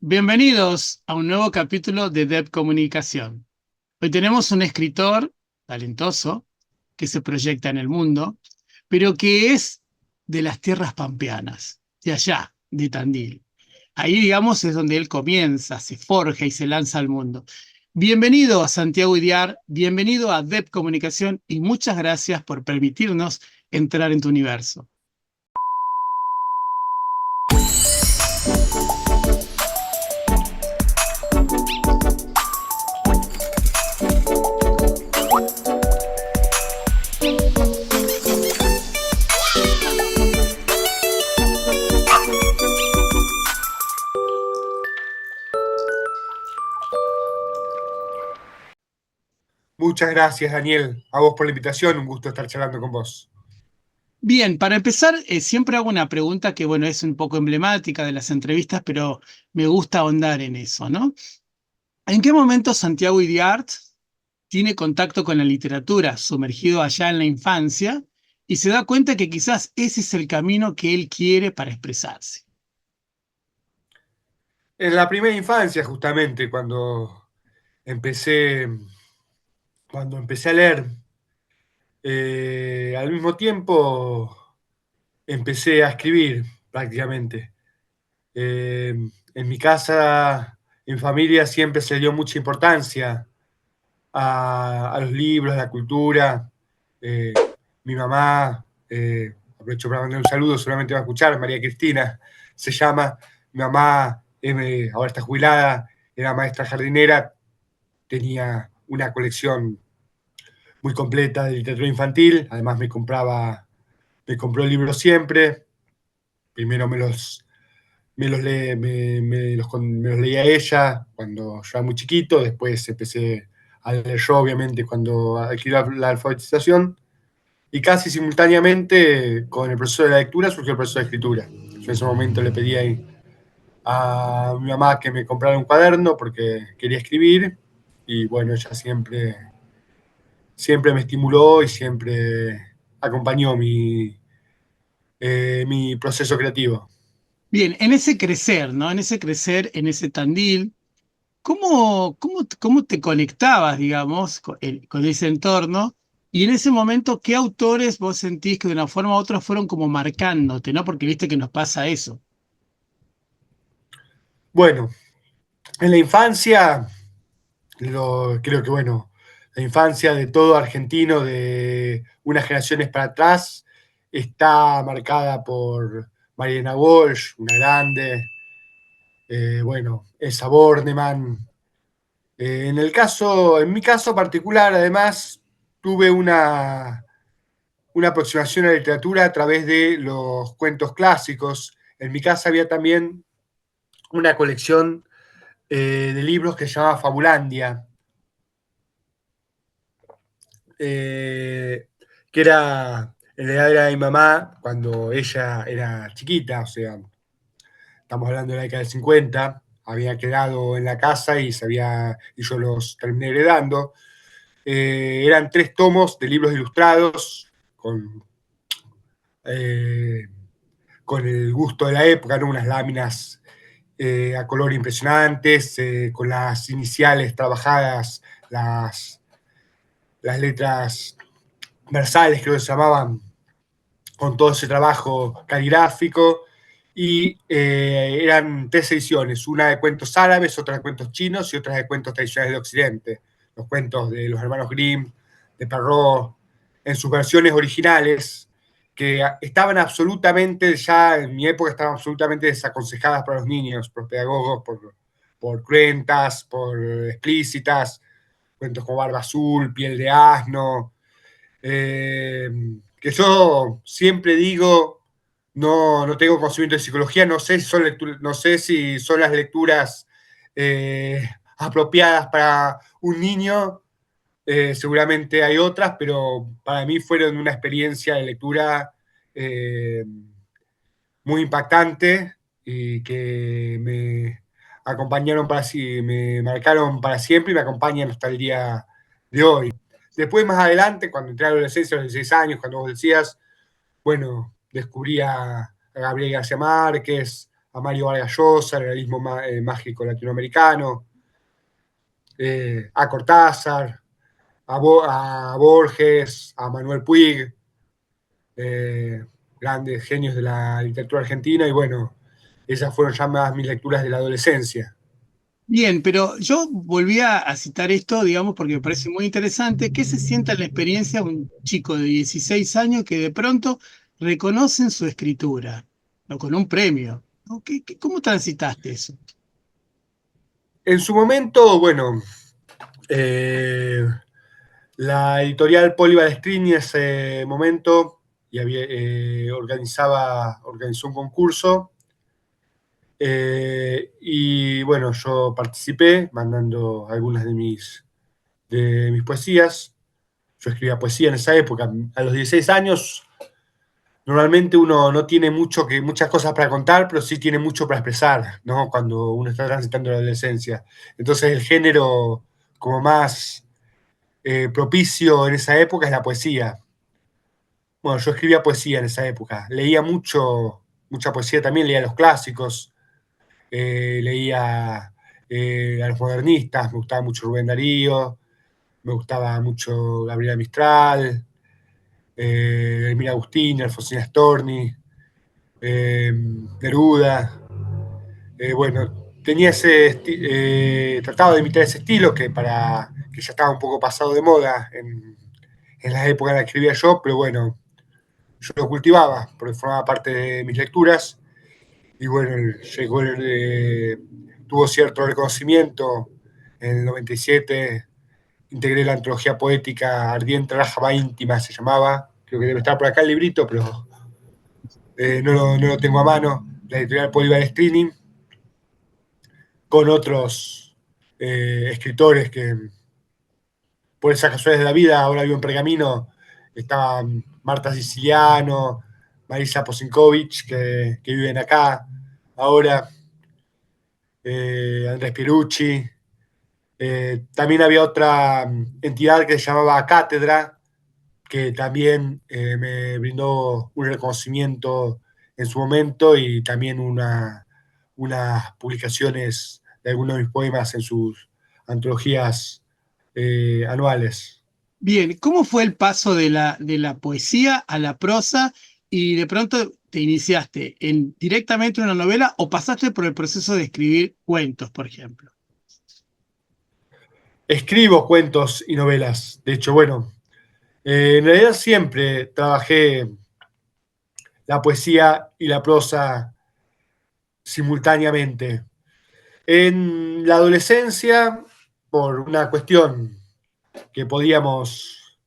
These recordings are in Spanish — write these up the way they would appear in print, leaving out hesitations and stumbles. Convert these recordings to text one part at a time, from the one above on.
Bienvenidos a un nuevo capítulo de Deb Comunicación. Hoy tenemos un escritor talentoso que se proyecta en el mundo, pero que es de las tierras pampeanas, de allá, de Tandil. Ahí, digamos, es donde él comienza, se forja y se lanza al mundo. Bienvenido a Santiago Idiar, bienvenido a Deb Comunicación y muchas gracias por permitirnos entrar en tu universo. Muchas gracias, Daniel, a vos por la invitación. Un gusto estar charlando con vos. Bien, para empezar, siempre hago una pregunta que, bueno, es un poco emblemática de las entrevistas, pero me gusta ahondar en eso, ¿no? ¿En qué momento Santiago Idiart tiene contacto con la literatura, sumergido allá en la infancia, y se da cuenta que quizás ese es el camino que él quiere para expresarse? En la primera infancia, justamente, empecé, cuando empecé a leer, al mismo tiempo empecé a escribir prácticamente. Eh, en mi casa, en familia, siempre se dio mucha importancia a los libros, a la cultura. Eh, Mi mamá, aprovecho para mandar un saludo, seguramente va a escuchar, María Cristina se llama. Mi mamá ahora está jubilada, era maestra jardinera, tenía una colección muy completa de literatura infantil, además me compró libros siempre, primero me los leía ella cuando yo era muy chiquito, después empecé a leer yo, obviamente, cuando adquirí la alfabetización, y casi simultáneamente con el proceso de la lectura surgió el proceso de escritura. Yo en ese momento le pedí a mi mamá que me comprara un cuaderno porque quería escribir, y bueno, ella siempre me estimuló y siempre acompañó mi proceso creativo. Bien, en ese crecer, ¿no? En ese crecer, en ese Tandil, ¿cómo te conectabas, digamos, con ese entorno? Y en ese momento, ¿qué autores vos sentís que de una forma u otra fueron como marcándote, ¿no? Porque viste que nos pasa eso. Bueno, en la infancia, creo que bueno, la infancia de todo argentino de unas generaciones para atrás está marcada por Mariana Walsh, una grande, bueno, Elsa Bornemann. En mi caso particular, además, tuve una aproximación a la literatura a través de los cuentos clásicos. En mi casa había también una colección de libros que se llamaba Fabulandia, eh, que era en la edad de mi mamá cuando ella era chiquita, o sea, estamos hablando de la década del 50, había quedado en la casa y yo los terminé heredando. Eran 3 tomos de libros ilustrados eh, con el gusto de la época, ¿no? Unas láminas a color impresionantes, con las iniciales trabajadas, las letras versales, creo que se llamaban, con todo ese trabajo caligráfico. Y eran 3 ediciones, una de cuentos árabes, otra de cuentos chinos y otra de cuentos tradicionales de Occidente. Los cuentos de los hermanos Grimm, de Perrault, en sus versiones originales, que estaban absolutamente, ya en mi época, estaban absolutamente desaconsejadas para los niños, por pedagogos, por cruentas, por explícitas, cuentos como Barba Azul, Piel de Asno, eh, que yo siempre digo, no tengo conocimiento de psicología, no sé si son las lecturas apropiadas para un niño, seguramente hay otras, pero para mí fueron una experiencia de lectura eh, muy impactante y que me acompañaron me marcaron para siempre y me acompañan hasta el día de hoy. Después, más adelante, cuando entré a la adolescencia, a los 16 años, cuando vos decías, bueno, descubrí a Gabriel García Márquez, a Mario Vargas Llosa, el realismo mágico latinoamericano, a Cortázar, a Borges, a Manuel Puig, grandes genios de la literatura argentina, y bueno, esas fueron ya más mis lecturas de la adolescencia. Bien, pero yo volví a citar esto, digamos, porque me parece muy interesante. ¿Qué se sienta en la experiencia de un chico de 16 años que de pronto reconoce en su escritura, o con un premio? ¿No? ¿Cómo transitaste eso? En su momento, bueno, eh, la editorial Poli Balestrini en ese momento y organizó un concurso, y bueno, yo participé mandando algunas de mis poesías. Yo escribía poesía en esa época. A los 16 años, normalmente uno no tiene muchas cosas para contar, pero sí tiene mucho para expresar, ¿no? Cuando uno está transitando la adolescencia. Entonces, el género como más propicio en esa época es la poesía. Bueno, yo escribía poesía en esa época. Leía mucha poesía también, leía los clásicos, leía a los modernistas, me gustaba mucho Rubén Darío, me gustaba mucho Gabriela Mistral, Elmira Agustín, Alfonsina Storni, Neruda. Bueno, trataba de imitar ese estilo que ya estaba un poco pasado de moda en las épocas en las que escribía yo, pero bueno, yo lo cultivaba porque formaba parte de mis lecturas y bueno, tuvo cierto reconocimiento en el 97. Integré la antología poética Ardiente Rájaba Íntima, se llamaba. Creo que debe estar por acá el librito, pero no lo tengo a mano. La editorial Polival Streaming, con otros escritores que, por esas casualidades de la vida, ahora vivo en Pergamino. Estaban Marta Siciliano, Marisa Posinkovich, que viven acá ahora, Andrés Pierucci. También había otra entidad que se llamaba Cátedra, que también me brindó un reconocimiento en su momento y también unas publicaciones de algunos de mis poemas en sus antologías anuales. Bien, ¿cómo fue el paso de la poesía a la prosa y de pronto te iniciaste en directamente una novela o pasaste por el proceso de escribir cuentos, por ejemplo? Escribo cuentos y novelas. De hecho, bueno, en realidad siempre trabajé la poesía y la prosa simultáneamente. En la adolescencia, por una cuestión que podíamos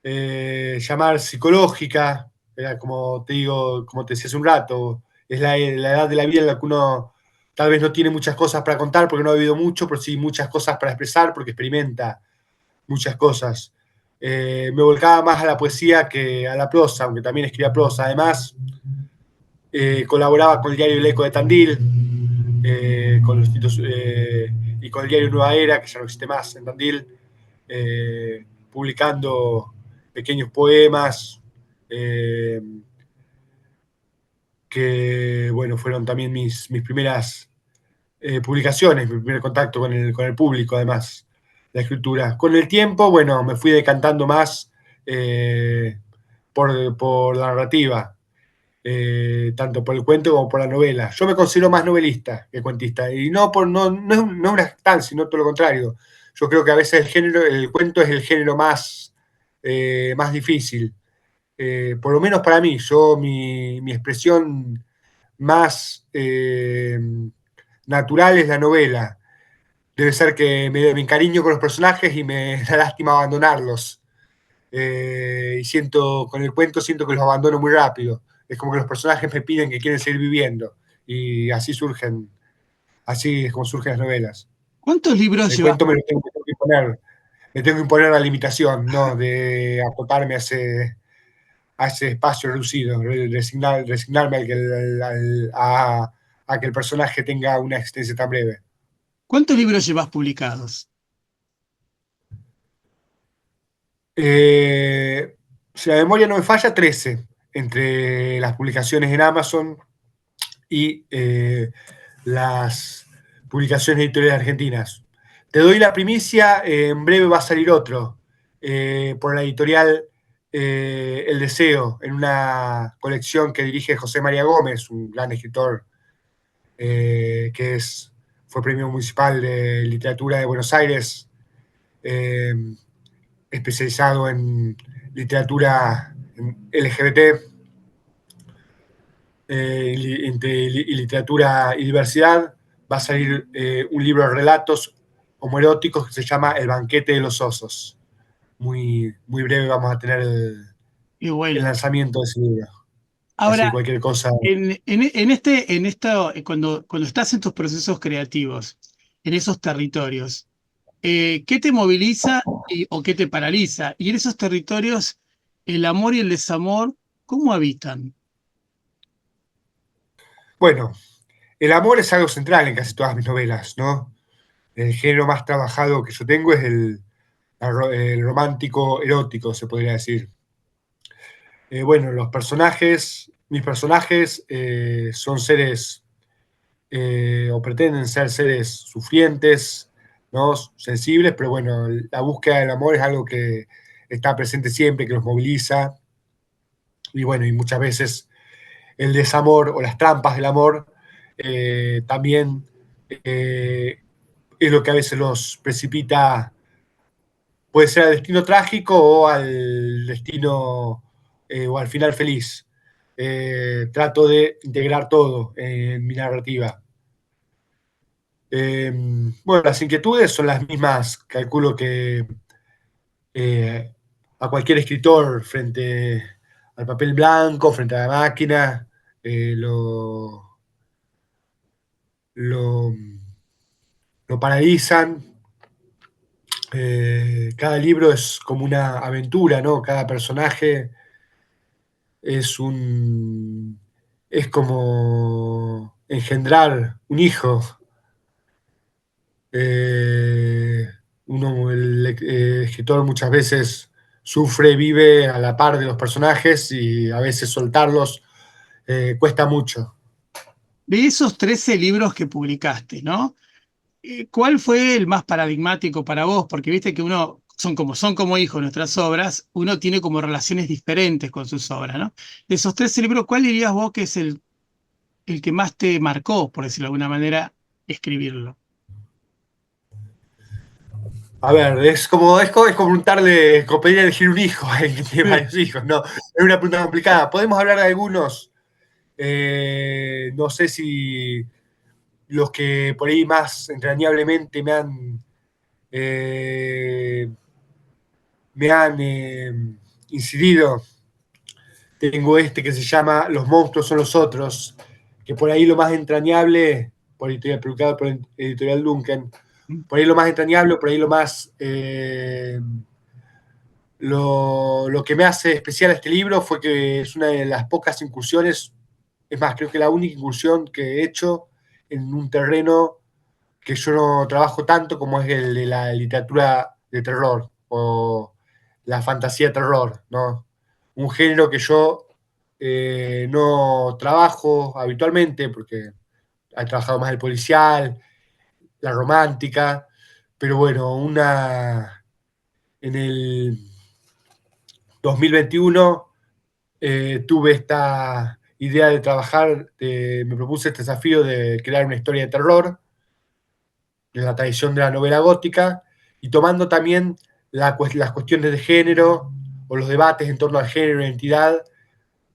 llamar psicológica, era como te digo, como te decía hace un rato, es la edad de la vida en la que uno tal vez no tiene muchas cosas para contar porque no ha vivido mucho, pero sí muchas cosas para expresar porque experimenta muchas cosas. Me volcaba más a la poesía que a la prosa, aunque también escribía prosa. Además, colaboraba con el diario El Eco de Tandil, y con el diario Nueva Era, que ya no existe más en Tandil, publicando pequeños poemas eh, que, bueno, fueron también mis primeras publicaciones, mi primer contacto con el público, además, la escritura. Con el tiempo, bueno, me fui decantando más eh, por la narrativa, tanto por el cuento como por la novela. Yo me considero más novelista que cuentista, y no una tan, sino todo lo contrario. Yo creo que a veces el cuento es el género más difícil. Por lo menos para mí, mi expresión más natural es la novela. Debe ser que me encariño con los personajes y me da lástima abandonarlos. Y con el cuento siento que los abandono muy rápido. Es como que los personajes me piden que quieren seguir viviendo. Y así es como surgen las novelas. ¿Cuántos libros El llevas? cuento me tengo que imponer, me tengo que imponer la limitación, ¿no? De acotarme a ese espacio reducido, resignarme a que el personaje tenga una existencia tan breve. ¿Cuántos libros llevas publicados? Si la memoria no me falla, 13 entre las publicaciones en Amazon y las publicaciones editoriales argentinas. Te doy la primicia, en breve va a salir otro, por la editorial El Deseo, en una colección que dirige José María Gómez, un gran escritor que fue premio municipal de literatura de Buenos Aires, especializado en literatura LGBT, y literatura y diversidad. Va a salir un libro de relatos homoeróticos que se llama El banquete de los osos. Muy, muy breve vamos a tener Y el bueno, lanzamiento de ese libro. Así que ahora, cualquier cosa. cuando estás en tus procesos creativos, en esos territorios, ¿qué te moviliza o qué te paraliza? Y en esos territorios, el amor y el desamor, ¿cómo habitan? Bueno, el amor es algo central en casi todas mis novelas, ¿no? El género más trabajado que yo tengo es el romántico erótico, se podría decir. Bueno, mis personajes son seres o pretenden ser seres sufrientes, ¿no? Sensibles, pero bueno, la búsqueda del amor es algo que está presente siempre, que nos moviliza, y bueno, y muchas veces el desamor o las trampas del amor también es lo que a veces los precipita, puede ser al destino trágico o al destino o al final feliz. Trato de integrar todo en mi narrativa. Bueno, las inquietudes son las mismas, calculo que eh, a cualquier escritor frente al papel blanco, frente a la máquina, eh, lo, lo, lo paralizan. Cada libro es como una aventura, ¿no? Cada personaje es es como engendrar un hijo. Eh, el escritor muchas veces sufre, vive a la par de los personajes y a veces soltarlos cuesta mucho. De esos 13 libros que publicaste, ¿no? ¿Cuál fue el más paradigmático para vos? Porque viste que son como hijos nuestras obras, uno tiene como relaciones diferentes con sus obras, ¿no? De esos 13 libros, ¿cuál dirías vos que es el que más te marcó, por decirlo de alguna manera, escribirlo? A ver, es como preguntarle, como pedir elegir un hijo a alguien que tiene Sí. varios hijos, no, es una pregunta complicada. Podemos hablar de algunos, no sé si los que por ahí más entrañablemente eh, me han incidido. Tengo este que se llama Los monstruos son los otros, que por ahí lo más entrañable, por editorial, publicado por Editorial Duncan, por ahí lo más entrañable, por ahí lo más lo que me hace especial a este libro fue que es una de las pocas incursiones, es más, creo que la única incursión que he hecho en un terreno que yo no trabajo tanto como es el de la literatura de terror o la fantasía de terror, ¿no? Un género que yo no trabajo habitualmente porque he trabajado más el policial, la romántica, pero bueno, en el 2021 tuve esta idea de trabajar, me propuse este desafío de crear una historia de terror en la tradición de la novela gótica y tomando también las cuestiones de género o los debates en torno al género y identidad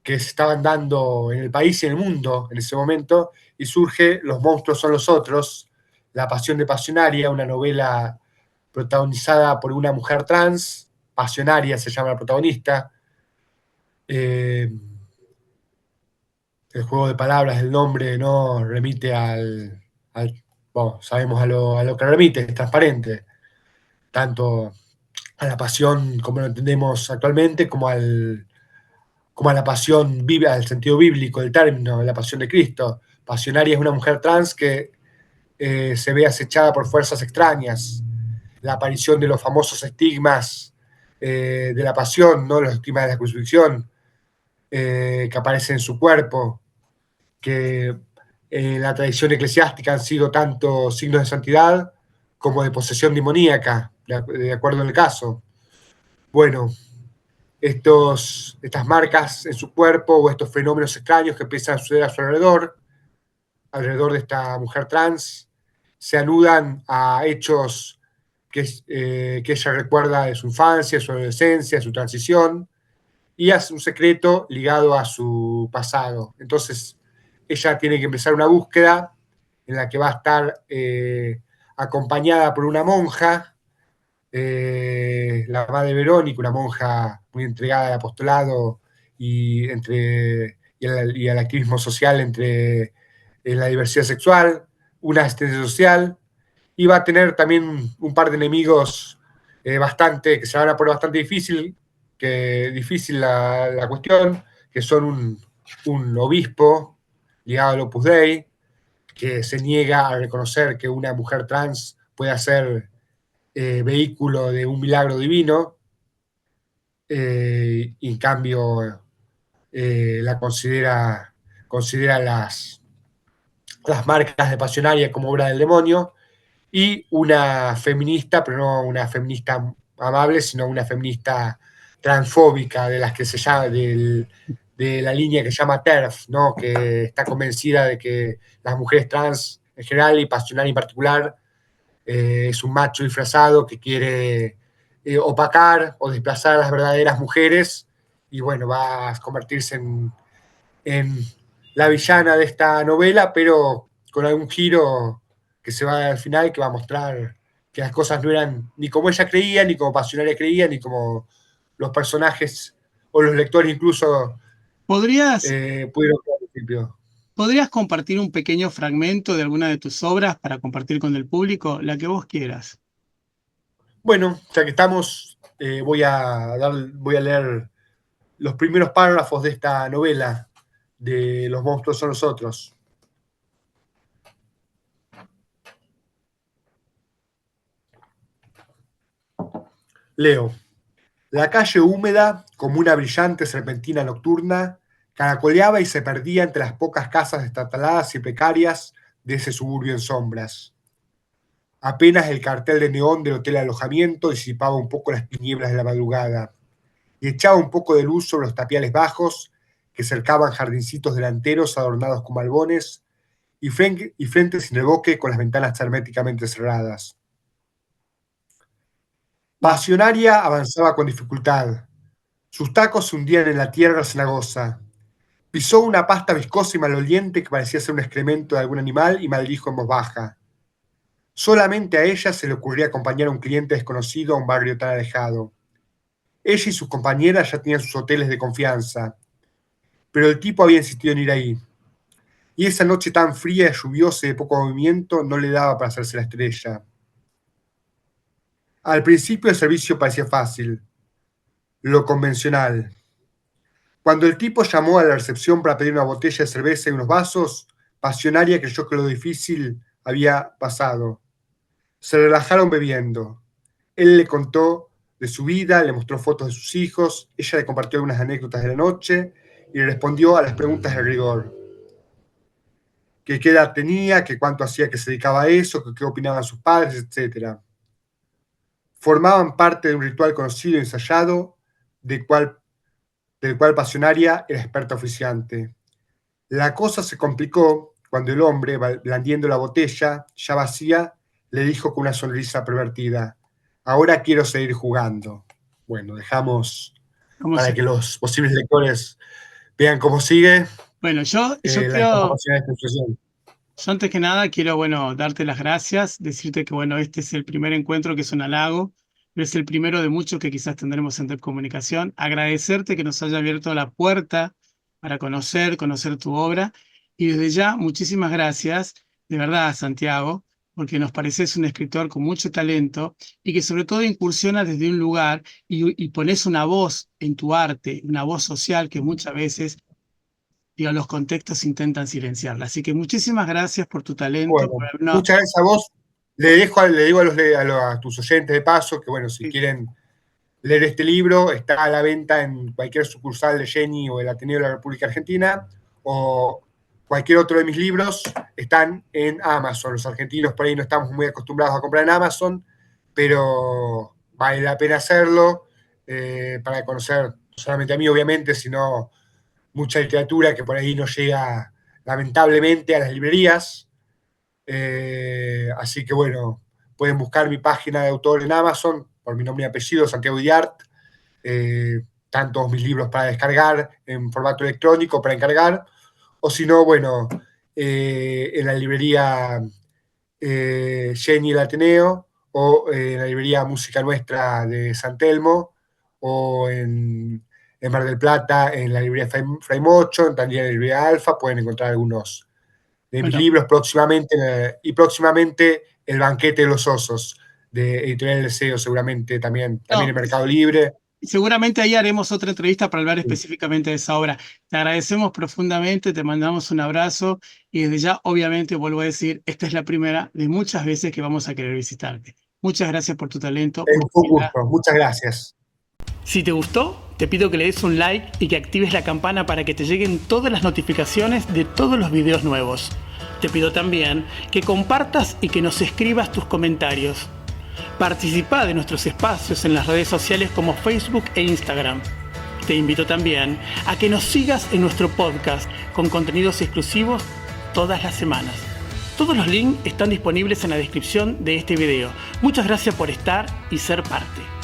que se estaban dando en el país y en el mundo en ese momento, y surge Los monstruos son los otros, La pasión de Pasionaria, una novela protagonizada por una mujer trans, Pasionaria se llama la protagonista. Eh, el juego de palabras, el nombre, no remite bueno, sabemos a lo que remite, es transparente, tanto a la pasión como lo entendemos actualmente, como a la pasión, al sentido bíblico del término, la pasión de Cristo. Pasionaria es una mujer trans que se ve acechada por fuerzas extrañas, la aparición de los famosos estigmas de la pasión, ¿no? Los estigmas de la crucifixión que aparecen en su cuerpo, que en la tradición eclesiástica han sido tanto signos de santidad como de posesión demoníaca, de acuerdo en el caso. Bueno, estas marcas en su cuerpo o estos fenómenos extraños que empiezan a suceder a su alrededor de esta mujer trans, se anudan a hechos que ella recuerda de su infancia, su adolescencia, su transición, y es un secreto ligado a su pasado. Entonces, ella tiene que empezar una búsqueda en la que va a estar acompañada por una monja, la madre Verónica, una monja muy entregada al apostolado y al activismo social en la diversidad sexual, una asistencia social, y va a tener también un par de enemigos que se van a poner bastante difícil la cuestión, que son un obispo ligado al Opus Dei, que se niega a reconocer que una mujer trans pueda ser vehículo de un milagro divino, y en cambio considera las marcas de Pasionaria como obra del demonio, y una feminista, pero no una feminista amable, sino una feminista transfóbica, de las que se llama, de la línea que se llama TERF, ¿no? Que está convencida de que las mujeres trans en general y Pasionaria en particular es un macho disfrazado que quiere opacar o desplazar a las verdaderas mujeres, y bueno, va a convertirse en la villana de esta novela, pero con algún giro que se va a dar al final, que va a mostrar que las cosas no eran ni como ella creía, ni como Pasionaria creía, ni como los personajes o los lectores incluso ¿Podrías, pudieron creer al principio. ¿Podrías compartir un pequeño fragmento de alguna de tus obras para compartir con el público? La que vos quieras. Bueno, ya que estamos, voy a leer los primeros párrafos de esta novela de Los monstruos son nosotros. Leo. La calle húmeda, como una brillante serpentina nocturna, caracoleaba y se perdía entre las pocas casas destataladas y precarias de ese suburbio en sombras. Apenas el cartel de neón del hotel de alojamiento disipaba un poco las tinieblas de la madrugada y echaba un poco de luz sobre los tapiales bajos que cercaban jardincitos delanteros adornados con balbones y frentes sin revoque con las ventanas herméticamente cerradas. Pasionaria avanzaba con dificultad. Sus tacos se hundían en la tierra cenagosa. Pisó una pasta viscosa y maloliente que parecía ser un excremento de algún animal y maldijo en voz baja. Solamente a ella se le ocurría acompañar a un cliente desconocido a un barrio tan alejado. Ella y sus compañeras ya tenían sus hoteles de confianza, pero el tipo había insistido en ir ahí. Y esa noche tan fría, lluviosa y de poco movimiento no le daba para hacerse la estrella. Al principio el servicio parecía fácil, lo convencional. Cuando el tipo llamó a la recepción para pedir una botella de cerveza y unos vasos, Pasionaria creyó que lo difícil había pasado. Se relajaron bebiendo. Él le contó de su vida, le mostró fotos de sus hijos, ella le compartió algunas anécdotas de la noche y le respondió a las preguntas de rigor. Que qué edad tenía, que cuánto hacía que se dedicaba a eso, que qué opinaban sus padres, etc. Formaban parte de un ritual conocido y ensayado, del cual, del cual Pasionaria era experta oficiante. La cosa se complicó cuando el hombre, blandiendo la botella, ya vacía, le dijo con una sonrisa pervertida: ahora quiero seguir jugando. Bueno, dejamos ¿Cómo para se? que los posibles lectores vean cómo sigue Bueno, yo la etapa quiero, apasionada de esta sucesión. yo antes que nada quiero, bueno, darte las gracias, decirte que, bueno, este es el primer encuentro que es un halago, pero es el primero de muchos que quizás tendremos en Comunicación. Agradecerte que nos haya abierto la puerta para conocer tu obra. Y desde ya, muchísimas gracias, de verdad, Santiago, porque nos pareces un escritor con mucho talento y que sobre todo incursiona desde un lugar y pones una voz en tu arte, una voz social que muchas veces digo, los contextos intentan silenciarla. Así que muchísimas gracias por tu talento. Bueno, muchas gracias a vos. Le digo a tus oyentes de paso que, bueno, si quieren leer este libro, está a la venta en cualquier sucursal de Jenny o del Ateneo de la República Argentina, o cualquier otro de mis libros están en Amazon. Los argentinos por ahí no estamos muy acostumbrados a comprar en Amazon, pero vale la pena hacerlo para conocer no solamente a mí, obviamente, sino mucha literatura que por ahí no llega, lamentablemente, a las librerías. Así que bueno, pueden buscar mi página de autor en Amazon por mi nombre y apellido, Santiago Diart. Están todos mis libros para descargar en formato electrónico, para encargar, o si no, bueno, en la librería Jenny el Ateneo, o en la librería Música Nuestra de San Telmo, o en Mar del Plata, en la librería Fray Mocho, también en la librería Alfa, pueden encontrar algunos de mis libros próximamente, y próximamente El Banquete de los Osos, de Editorial El Deseo, seguramente también en Mercado Libre. Seguramente ahí haremos otra entrevista para hablar específicamente de esa obra. Te agradecemos profundamente, te mandamos un abrazo y desde ya, obviamente, vuelvo a decir, esta es la primera de muchas veces que vamos a querer visitarte. Muchas gracias por tu talento. Es un gusto, muchas gracias. Si te gustó, te pido que le des un like y que actives la campana para que te lleguen todas las notificaciones de todos los videos nuevos. Te pido también que compartas y que nos escribas tus comentarios. Participa de nuestros espacios en las redes sociales como Facebook e Instagram. Te invito también a que nos sigas en nuestro podcast con contenidos exclusivos todas las semanas. Todos los links están disponibles en la descripción de este video. Muchas gracias por estar y ser parte.